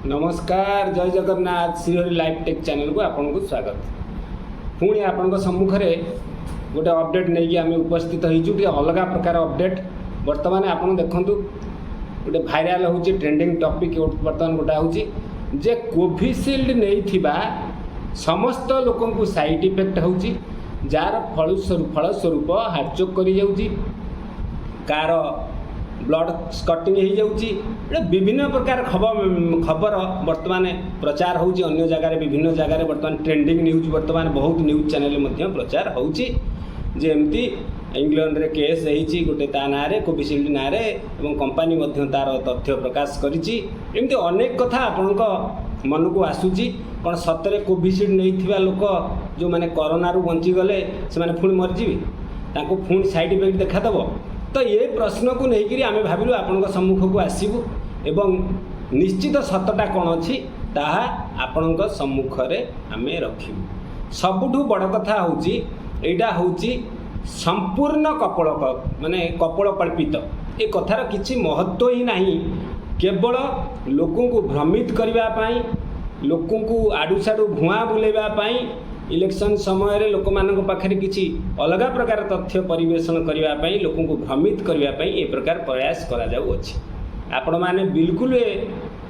नमस्कार जय Jagannath Shrihari live tech channel को आपन को स्वागत। पुणी आपण सम्मुखें गोटे अपडेट नहीं कि आम उपस्थित होती अलग प्रकार अपडेट। बर्तमान आपन देखूँ गोटे भाइराल हो ट्रेंडिंग टॉपिक बर्तमान गोटा हूँ जे कोविशील्ड नहीं समस्त लोक को साइड इफेक्ट हो जार फलस्वरूप हार्टचोक कर कार ब्लड स्कटिंग हो जाऊँगी। विभिन्न प्रकार खबर बर्तमान प्रचार होउची अन्य जगह विभिन्न जगह बर्तमान ट्रेंडिंग न्यूज बर्तमान बहुत न्यूज चैनल मध्य प्रचार होउची जे एमती इंग्लैंड रे केस होईची गोटे ता ना रे कोविशील्ड ना रे एवं कंपनी मध्य तार तथ्य प्रकाश करिची। एमती अनेक कथा आपनका मन को आसूची कौन सतरे कोविशील्ड नहीं थिबा लोक जो माने कोरोना रु बंची गले से माने पुणी मरजीबे तांको पुणी साइड इफेक्ट देखा दबो। तो ये प्रश्न को लेकर आम भाविलु आपण सम्मुख को आसबू एवं निश्चित सतटा कौन अच्छी ताहा आपण सम्मुख आम रखू। सबुठु बड़ कथा होची एटा होची संपूर्ण कपोल माने कपोल कल्पित ए कथार किसी महत्व ही नहीं। केवल लोकों को भ्रमित करने लोकों को आडू साडू भुआ बुलेवाई इलेक्शन समय लोक मान पाखे किसी अलग प्रकार तथ्य परिवेशन करने लोक को भ्रमित करने ये प्रकार प्रयास कराऊँगी। आपण मैंने बिल्कुल ए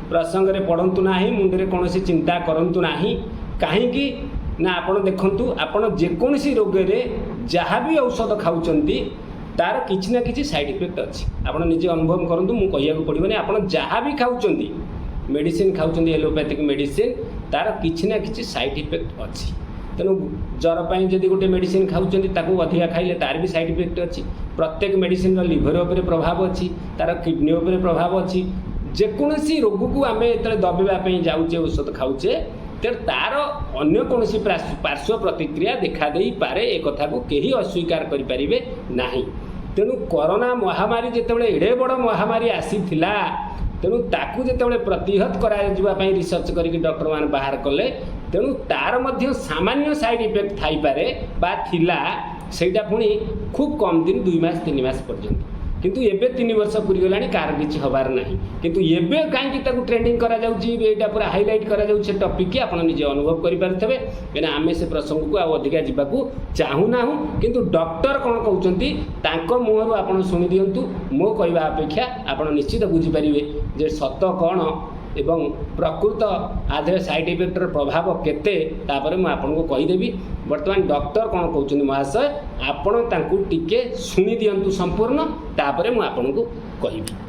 प्रसंग में पढ़ु ना मुंडे कौन चिंता करूँ ना कहीं ना आपण देखु आपण जेकोसी रोग जहाँ भी औषध खाऊँच तार किसी ना कि साइड इफेक्ट अच्छी। आप निजे अनुभव करूँ मुझे कहूँ पड़ोनी आप जहाँ भी खाऊँच मेडिसिन खाऊँच एलोपैथिक मेडिसिन तार किसी ना कि साइड इफेक्ट अच्छी। तेणु ज्वर पर जब गोटे मेडिसिन खाऊँच अधिका खाइले तार भी साइड इफेक्ट अच्छी। प्रत्येक मेडिसिन लिवर उपर प्रभाव अच्छी तार किडनी उपर प्रभाव अच्छी। जेकोसी रोग को आम जो दबाई जाऊे औषध खाऊे तेणु तार अन्य कौन पार्श्व प्रतिक्रिया देखा दे पारे एक कथा को कहीं अस्वीकार करें ना। तेणु कोरोना महामारी जितेबाला एड़े बड़ महामारी आसी तेणु ताकू जितेबाला प्रतिहत कर रिसर्च करके डॉक्टर मान बाहर कले तेणु तार मध्य सामान्य साइड इफेक्ट थाई पारे बा थिला सेटा पुणी खूब कम दिन 2 मास 3 मास पर्यंत किंतु एबे 3 वर्ष पूरी गलानी कार किछि हबार नाही। किंतु एबे काहेकि ताकू ट्रेंडिंग करा जाउची एटा पूरा हाईलाइट करा जाउची टॉपिक की आपण निजे अनुभव करि पारथबे एना आमे से प्रसंग को आ अधिका जिबाकू चाहू नाहू। किंतु डॉक्टर कोन कहउचंती तांको मुहरु आपण सुनि दियंतु। मो कहबा अपेक्षा आपण निश्चित बुझी परिबे जे सत कोन एवं प्रकृत आधे साइड इफेक्टर प्रभाव केते तापर मु आपन को कहिदेबी। वर्तमान डॉक्टर कोन कहउचंती महाशय आपण तांकू टिके सुनि दियंतु संपूर्ण तापर मु आपन को कहिबी।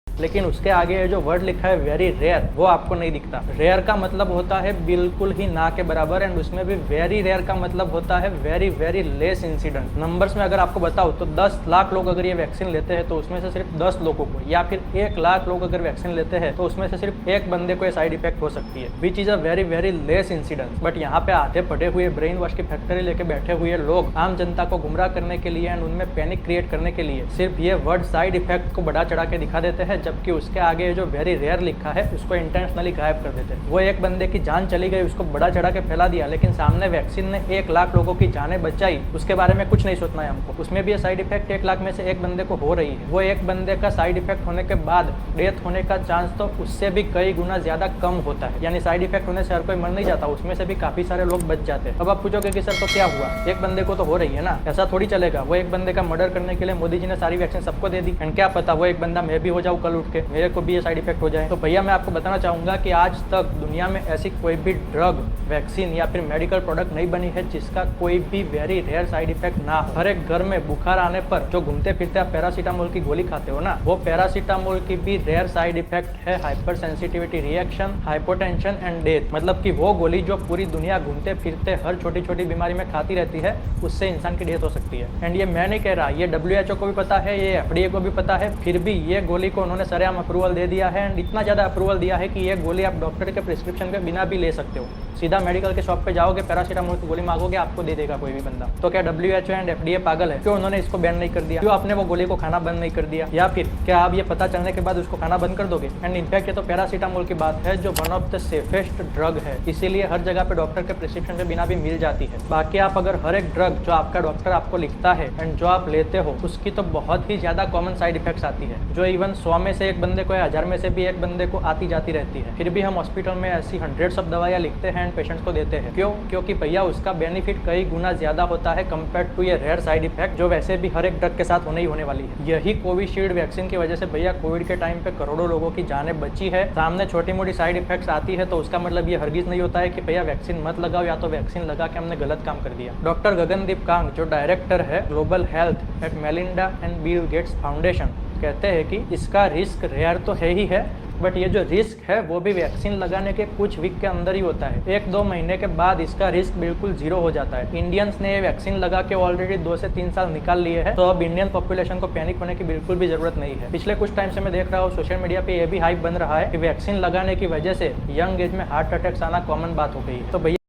लेकिन उसके आगे जो वर्ड लिखा है वेरी रेयर वो आपको नहीं दिखता। रेयर का मतलब होता है बिल्कुल ही ना के बराबर एंड उसमें भी वेरी रेयर का मतलब होता है very very less incident. Numbers में अगर आपको बताओ तो 10 लाख लोग अगर ये वैक्सीन लेते हैं तो उसमें से सिर्फ 10 लोगों को या फिर 1 लाख लोग अगर वैक्सीन लेते हैं तो उसमें से सिर्फ एक बंदे को ये साइड इफेक्ट हो सकती है which is a very very less incident. But यहाँ पे आधे पड़े हुए ब्रेन वॉश की फैक्ट्री लेके बैठे हुए लोग आम जनता को गुमराह करने के लिए एंड उनमें पैनिक क्रिएट करने के लिए सिर्फ ये वर्ड साइड इफेक्ट को बढ़ा चढ़ा के दिखा देते हैं, जबकि उसके आगे जो वेरी रेयर लिखा है उसको इंटेंशनली गायब कर देते हैं। वो एक बंदे की जान चली गई उसको बड़ा चढ़ा के फैला दिया, लेकिन सामने वैक्सीन ने 1 लाख लोगों की जानें बचाई उसके बारे में कुछ नहीं सोचना है हमको। उसमें भी ये साइड इफेक्ट 1 लाख में से एक बंदे को हो रही है। वो एक बंदे का साइड इफेक्ट होने के बाद डेथ होने का चांस तो उससे भी कई गुना ज्यादा कम होता है। यानी साइड इफेक्ट होने से हर कोई मर नहीं जाता, उसमें से भी काफी सारे लोग बच जाते हैं। अब आप पूछोगे कि सर तो क्या हुआ, एक बंदे को तो हो रही है ना, ऐसा थोड़ी चलेगा। वो एक बंदे का मर्डर करने के लिए मोदी जी ने सारी वैक्सीन सबको दे दी एंड क्या पता वो एक बंदा मैं भी हो जाऊँ कल उठ के मेरे को भी ये साइड इफेक्ट हो जाए। तो भैया मैं आपको बताना चाहूँगा कि आज तक दुनिया में ऐसी कोई भी ड्रग वैक्सीन या फिर मेडिकल प्रोडक्ट नहीं बनी है जिसका कोई भी वेरी रेयर साइड इफेक्ट ना हो। हर एक घर में बुखार आने पर जो घूमते फिरते आप पैरासीटामोल की गोली खाते हो ना, वो पैरासीटामोल की भी रेयर साइड इफेक्ट है hyper sensitivity reaction, hypotension and death. मतलब कि वो गोली जो पूरी दुनिया घूमते फिरते हर छोटी छोटी बीमारी में खाती रहती है उससे इंसान की डेथ हो सकती है। एंड ये मैं नहीं कह रहा, ये WHO को भी पता है, ये FDA को भी पता है, फिर भी ये गोली को उन्होंने सरेआम अप्रूवल दे दिया है एंड इतना ज़्यादा अप्रूवल दिया है कि ये गोली आप डॉक्टर के प्रिस्क्रिप्शन के बिना भी ले सकते हो। सीधा मेडिकल के शॉप पे जाओगे, पैरासीटामोल की गोली मांगोगे, आपको दे देगा कोई भी बंदा। तो क्या WHO एंड FDA पागल है? क्यों उन्होंने इसको बैन नहीं कर दिया? क्यों आपने वो गोली को खाना बंद नहीं कर दिया? या फिर क्या आप ये पता चलने के बाद उसको खाना बंद कर दोगे? एंड इनफैक्ट ये तो पैरासीटामोल की बात है जो one of the safest drug है, इसीलिए हर जगह पे डॉक्टर के प्रिस्क्रिप्शन के बिना भी मिल जाती है। बाकी आप अगर हर एक ड्रग जो आपका डॉक्टर आपको लिखता है एंड जो आप लेते हो उसकी तो बहुत ही ज्यादा कॉमन साइड इफेक्ट्स आती है जो इवन 100 में से एक बंदे को या 1000 में से भी एक बंदे को आती जाती रहती है, फिर भी हम हॉस्पिटल में ऐसी हंड्रेड्स ऑफ दवाइयाँ लिखते हैं एंड पेशेंट्स को देते हैं। क्यों? क्योंकि भैया उसका बेनिफिट कई गुना ज़्यादा होता है कंपेयर टू ये रेयर साइड इफेक्ट जो वैसे भी हर एक ड्रग के साथ होने ही होने वाली है। यही कोविशील्ड वैक्सीन की वजह से भैया कोविड के टाइम पे करोड़ों लोगों की जानें बची है। सामने छोटी मोटी साइड इफेक्ट्स आती है तो उसका मतलब ये हरगिज नहीं होता है कि भैया वैक्सीन मत लगाओ या तो वैक्सीन लगा के हमने गलत काम कर दिया। डॉक्टर गगनदीप कांग जो डायरेक्टर है global health at Melinda and Bill Gates foundation कहते हैं कि इसका रिस्क रेयर तो है ही है, बट ये जो रिस्क है वो भी वैक्सीन लगाने के कुछ वीक के अंदर ही होता है। 1-2 महीने के बाद इसका रिस्क बिल्कुल जीरो हो जाता है। इंडियंस ने ये वैक्सीन लगा के ऑलरेडी 2 से 3 साल निकाल लिए हैं, तो अब इंडियन पॉपुलेशन को पैनिक होने की बिल्कुल भी जरूरत नहीं है। पिछले कुछ टाइम से मैं देख रहा हूँ सोशल मीडिया पे ये भी हाइप बन रहा है कि वैक्सीन लगाने की वजह से यंग एज में हार्ट अटैक्स आना कॉमन बात हो गई है। तो भैया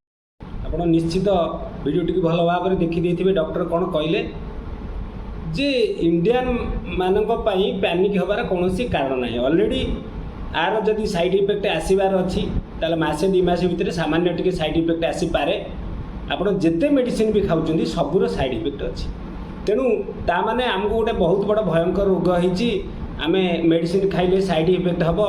ଆପଣ ନିଶ୍ଚିତ ଭିଡ଼ିଓଟିକୁ ଭଲ ଭାବରେ ଦେଖିଦେଇଥିବେ। ଡକ୍ଟର କ'ଣ କହିଲେ ଯେ ଇଣ୍ଡିଆନ୍ ମାନଙ୍କ ପାଇଁ ପ୍ୟାନିକ୍ ହେବାର କୌଣସି କାରଣ ନାହିଁ। ଅଲରେଡ଼ି ଆର ଯଦି ସାଇଡ଼୍ ଇଫେକ୍ଟ ଆସିବାର ଅଛି ତାହେଲେ ମାସେ 2 ମାସ ଭିତରେ ସାମାନ୍ୟ ଟିକେ ସାଇଡ଼୍ ଇଫେକ୍ଟ ଆସିପାରେ। ଆପଣ ଯେତେ ମେଡ଼ିସିନ୍ ବି ଖାଉଛନ୍ତି ସବୁର ସାଇଡ଼୍ ଇଫେକ୍ଟ ଅଛି। ତେଣୁ ତାମାନେ ଆମକୁ ଗୋଟେ ବହୁତ ବଡ଼ ଭୟଙ୍କର ରୋଗ ହେଇଛି, ଆମେ ମେଡ଼ିସିନ୍ ଖାଇଲେ ସାଇଡ଼୍ ଇଫେକ୍ଟ ହେବ,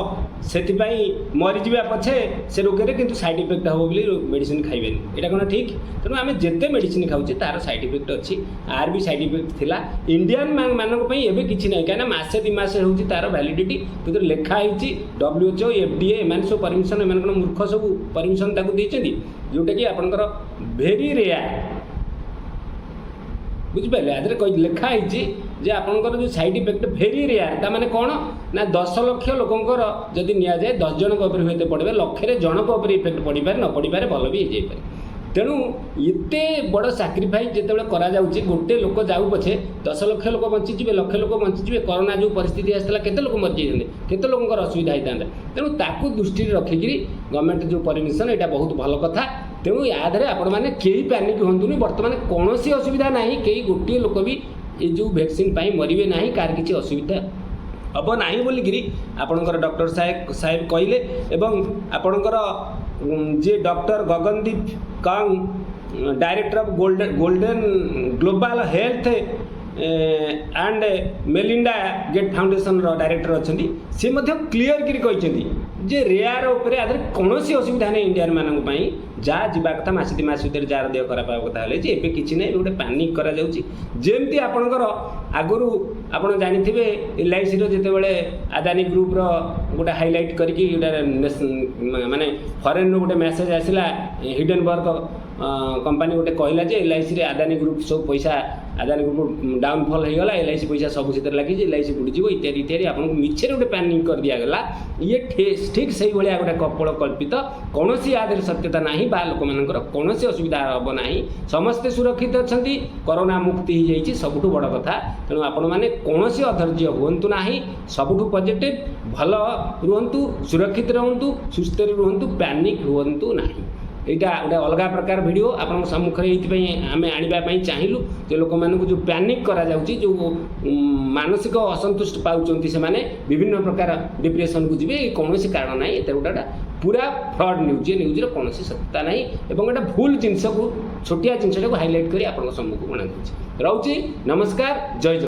ସେଥିପାଇଁ ମରିଯିବା ପଛେ ସେ ରୋଗରେ କିନ୍ତୁ ସାଇଡ଼୍ ଇଫେକ୍ଟ ହେବ ବୋଲି ମେଡ଼ିସିନ୍ ଖାଇବେନି। ଏଇଟା କ'ଣ ଠିକ୍? ତେଣୁ ଆମେ ଯେତେ ମେଡ଼ିସିନ୍ ଖାଉଛେ ତା'ର ସାଇଡ଼୍ ଇଫେକ୍ଟ ଅଛି। ଆର ବି ସାଇଡ଼୍ ଇଫେକ୍ଟ ଥିଲା। ଇଣ୍ଡିଆନ୍ ମାନଙ୍କ ପାଇଁ ଏବେ କିଛି ନାହିଁ, କାହିଁକିନା ମାସେ 2 ମାସ ହେଉଛି ତା'ର ଭ୍ୟାଲିଡ଼ିଟି। ସେଥିରେ ଲେଖା ହେଇଛି WHO FDA ଏମାନେ ସବୁ ପରମିସନ୍, ଏମାନେ କ'ଣ ମୂର୍ଖ ସବୁ ପରମିସନ୍ ତାକୁ ଦେଇଛନ୍ତି, ଯେଉଁଟାକି ଆପଣଙ୍କର ଭେରି ରେୟାର। ବୁଝିପାରିଲେ? ଆଦେହରେ ଲେଖା ହେଇଛି ଯେ ଆପଣଙ୍କର ଯେଉଁ ସାଇଡ଼୍ ଇଫେକ୍ଟ ଭେରି ରେୟାର। ତା'ମାନେ କ'ଣ ନା 10 ଲକ୍ଷ ଲୋକଙ୍କର ଯଦି ନିଆଯାଏ 10 ଜଣଙ୍କ ଉପରେ ହୁଏତ ପଡ଼ିବେ, ଲକ୍ଷରେ ଜଣଙ୍କ ଉପରେ ଇଫେକ୍ଟ ପଡ଼ିପାରେ, ନ ପଡ଼ିପାରେ, ଭଲ ବି ହେଇଯାଇପାରେ। ତେଣୁ ଏତେ ବଡ଼ ସାକ୍ରିଫାଇସ୍ ଯେତେବେଳେ କରାଯାଉଛି, ଗୋଟେ ଲୋକ ଯାଉ ପଛେ 10 ଲକ୍ଷ ଲୋକ ବଞ୍ଚିଯିବେ, ଲକ୍ଷ ଲୋକ ବଞ୍ଚିଯିବେ। କରୋନା ଯେଉଁ ପରିସ୍ଥିତି ଆସିଥିଲା କେତେ ଲୋକ ମରିଯାଇଥାନ୍ତେ, କେତେ ଲୋକଙ୍କର ଅସୁବିଧା ହେଇଥାନ୍ତା। ତେଣୁ ତାକୁ ଦୃଷ୍ଟିରେ ରଖିକିରି ଗଭର୍ଣ୍ଣମେଣ୍ଟ ଯେଉଁ ପରମିସନ୍, ଏଇଟା ବହୁତ ଭଲ କଥା। ତେଣୁ ୟା ଦେହରେ ଆପଣମାନେ କେହି ପ୍ୟାନିକ୍ ହୁଅନ୍ତୁନି। ବର୍ତ୍ତମାନ କୌଣସି ଅସୁବିଧା ନାହିଁ, କେହି ଗୋଟିଏ ଲୋକ ବି ଏ ଯେଉଁ ଭ୍ୟାକ୍ସିନ୍ ପାଇଁ ମରିବେ ନାହିଁ, କାହାର କିଛି ଅସୁବିଧା ହେବ ନାହିଁ ବୋଲିକିରି ଆପଣଙ୍କର ଡକ୍ଟର ସାହେବ କହିଲେ। ଏବଂ ଆପଣଙ୍କର ଯିଏ doctor Gagandeep Kang director of golden global health and Melinda Gates ଫାଉଣ୍ଡେସନର ଡାଇରେକ୍ଟର ଅଛନ୍ତି, ସେ ମଧ୍ୟ କ୍ଲିଅର କରି କହିଛନ୍ତି ଯେ ରେୟାର ଉପରେ ଆଦେହରେ କୌଣସି ଅସୁବିଧା ନାହିଁ ଇଣ୍ଡିଆନ୍ ମାନଙ୍କ ପାଇଁ। ଯାହା ଯିବା କଥା ମାସେ 2 ମାସ ଭିତରେ ଯାହାର ଦେହ ଖରାପ ହେବା କଥା ହେଲେ ଯେ ଏବେ କିଛି ନାହିଁ, ଗୋଟେ ପ୍ୟାନିକ୍ କରାଯାଉଛି। ଯେମିତି ଆପଣଙ୍କର ଆଗରୁ ଆପଣ ଜାଣିଥିବେ LICର ଯେତେବେଳେ ଆଦାନୀ ଗ୍ରୁପ୍ର ଗୋଟେ ହାଇଲାଇଟ୍ କରିକି ଗୋଟେ ମାନେ ଫରେନ୍ରୁ ଗୋଟେ ମେସେଜ୍ ଆସିଲା, ହିଡେନବର୍ଗ କମ୍ପାନୀ ଗୋଟେ କହିଲା ଯେ LICରେ ଆଦାନୀ ଗ୍ରୁପ୍ ସବୁ ପଇସା, ଆଦାନୀ ଗ୍ରୁପ୍ ଡାଉନଫଲ୍ ହେଇଗଲା, LIC ପଇସା ସବୁ ସେଥିରେ ଲାଗିଛି, LIC ବୁଡ଼ିଯିବ ଇତ୍ୟାଦି ଇତ୍ୟାଦି ଆପଣଙ୍କୁ ମିଛରେ ଗୋଟେ ପ୍ୟାନିକ୍ କରିଦିଆଗଲା। ଇଏ ଠିକ୍ ସେଇଭଳିଆ ଗୋଟେ କପୋଳ କଳ୍ପିତ, କୌଣସି ୟା ଦେହରେ ସତ୍ୟତା ନାହିଁ ବା ଲୋକମାନଙ୍କର କୌଣସି ଅସୁବିଧା ହେବ ନାହିଁ। ସମସ୍ତେ ସୁରକ୍ଷିତ ଅଛନ୍ତି, କରୋନା ମୁକ୍ତି ହେଇଯାଇଛି, ସବୁଠୁ ବଡ଼ କଥା। ତେଣୁ ଆପଣମାନେ କୌଣସି ଅଧୈର୍ଯ୍ୟ ହୁଅନ୍ତୁ ନାହିଁ, ସବୁଠୁ ପଜିଟିଭ୍, ଭଲ ରୁହନ୍ତୁ, ସୁରକ୍ଷିତ ରୁହନ୍ତୁ, ସୁସ୍ଥରେ ରୁହନ୍ତୁ, ପ୍ୟାନିକ୍ ହୁଅନ୍ତୁ ନାହିଁ। এইটা গোটে অলগা প্রকার ভিডিও আপনার সম্মুখে এইপাই আমি আনিবা পাই চাহিলু যে লোক মানুষ যে প্যানিক করা যাচ্ছে যে মানসিক অসন্তুষ্ট পাচ্ছেন সে বিভিন্ন প্রকার ডিপ্রেসন কু যাবে কৌশি কারণ না এটা গোটা পুরা ফ্রড নিউজ যে নিউজর কৌশি সত্যতা না এবং এটা ভুল জিনিসকে ছোটিয়া জিনিসটাকে হাইলাইট করে আপনার সম্মুখ বনা যাচ্ছে। রହୁଛି নমস্কার, জয় জগন্নাথ।